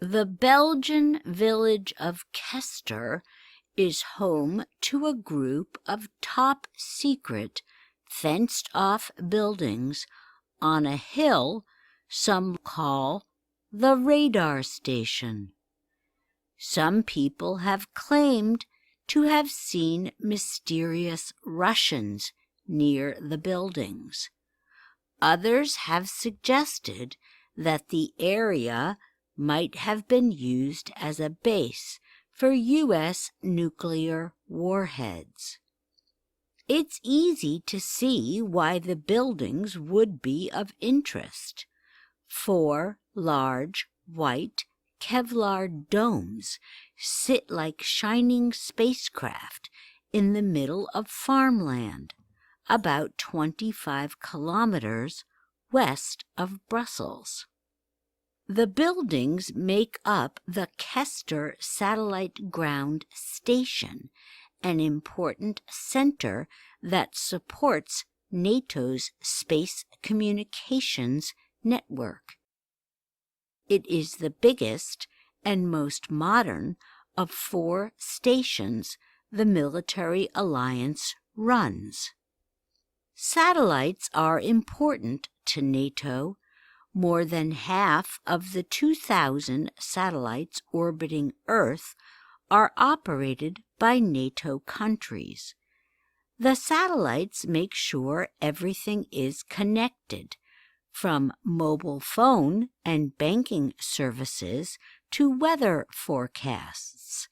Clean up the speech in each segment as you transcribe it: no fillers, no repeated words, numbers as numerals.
The Belgian village of Kester is home to a group of top-secret, fenced-off buildings on a hill some call the radar station. Some people have claimed to have seen mysterious Russians near the buildings. Others have suggested that the area might have been used as a base for U.S. nuclear warheads. It's easy to see why the buildings would be of interest. 4 large, white Kevlar domes sit like shining spacecraft in the middle of farmland, about 25 kilometers west of Brussels. The buildings make up the Kester Satellite Ground Station, an important center that supports NATO's space communications network. It is the biggest and most modern of 4 stations the military alliance runs. Satellites are important to NATO. More than half of the 2,000 satellites orbiting Earth are operated by NATO countries. The satellites make sure everything is connected, from mobile phone and banking services to weather forecasts.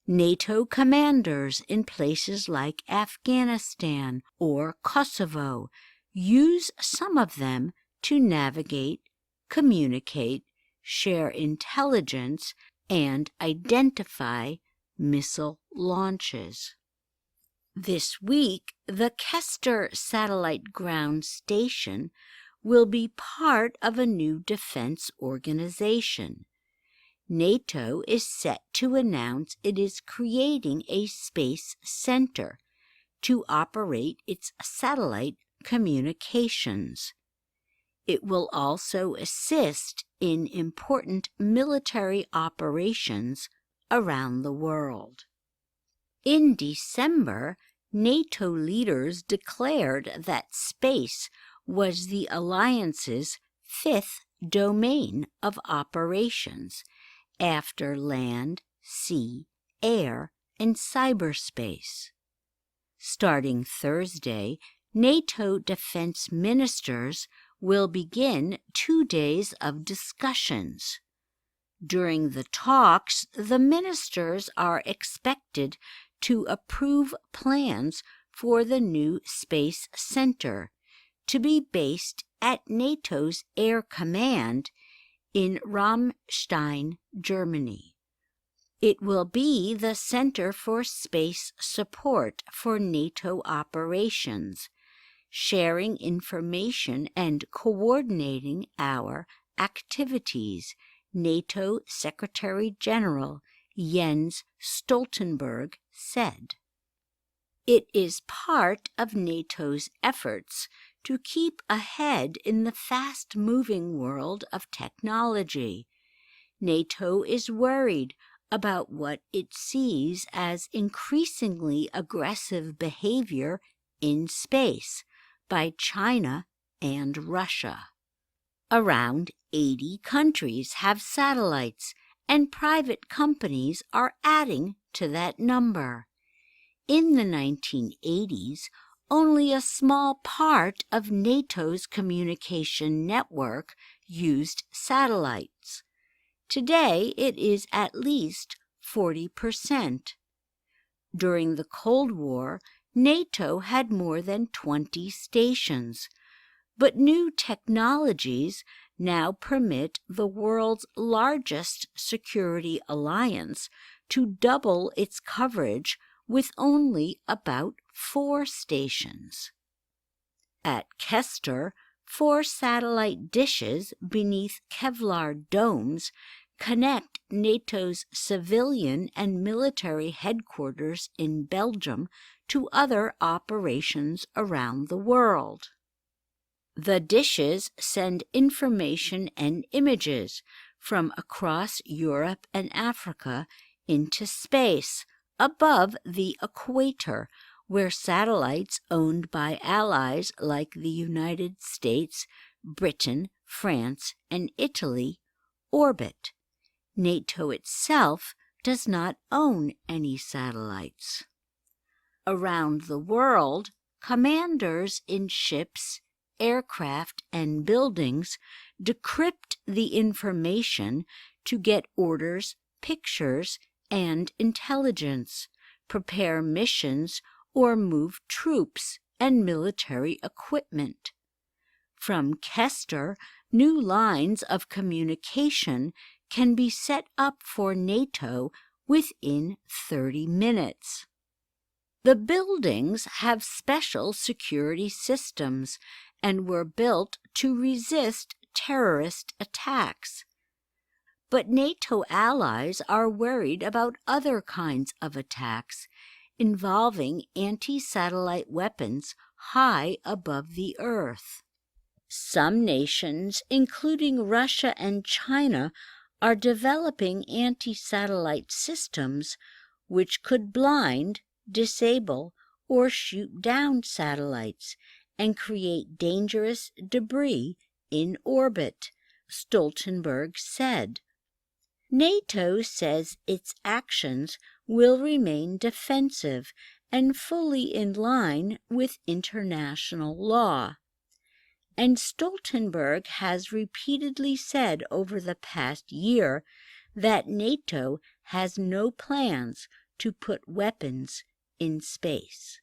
NATO commanders in places like Afghanistan or Kosovo use some of them to navigate, communicate, share intelligence, and identify missile launches. This week, the Kester Satellite Ground Station will be part of a new defense organization. NATO is set to announce it is creating a space center to operate its satellite communications. It will also assist in important military operations around the world. In December, NATO leaders declared that space was the alliance's 5th domain of operations, after land, sea, air, and cyberspace. Starting Thursday, NATO defense ministers will begin 2 days of discussions. During the talks, the ministers are expected to approve plans for the new space center to be based at NATO's Air Command in Ramstein, Germany. It will be the center for space support for NATO operations, sharing information and coordinating our activities, NATO Secretary-General Jens Stoltenberg said. It is part of NATO's efforts to keep ahead in the fast-moving world of technology. NATO is worried about what it sees as increasingly aggressive behavior in space by China and Russia. Around 80 countries have satellites, and private companies are adding to that number. In the 1980s, only a small part of NATO's communication network used satellites. Today, it is at least 40%. During the Cold War, NATO had more than 20 stations, but new technologies now permit the world's largest security alliance to double its coverage with only about 4 stations. At Kester, 4 satellite dishes beneath Kevlar domes connect NATO's civilian and military headquarters in Belgium to other operations around the world. The dishes send information and images from across Europe and Africa into space above the equator, where satellites owned by allies like the United States, Britain, France, and Italy orbit. NATO itself does not own any satellites. Around the world, commanders in ships, aircraft, and buildings decrypt the information to get orders, pictures, and intelligence, prepare missions, or move troops and military equipment. From Kester, new lines of communication can be set up for NATO within 30 minutes. The buildings have special security systems and were built to resist terrorist attacks. But NATO allies are worried about other kinds of attacks involving anti-satellite weapons high above the Earth. Some nations, including Russia and China, are developing anti-satellite systems which could blind, disable, or shoot down satellites and create dangerous debris in orbit, Stoltenberg said. NATO says its actions will remain defensive and fully in line with international law. And Stoltenberg has repeatedly said over the past year that NATO has no plans to put weapons in space.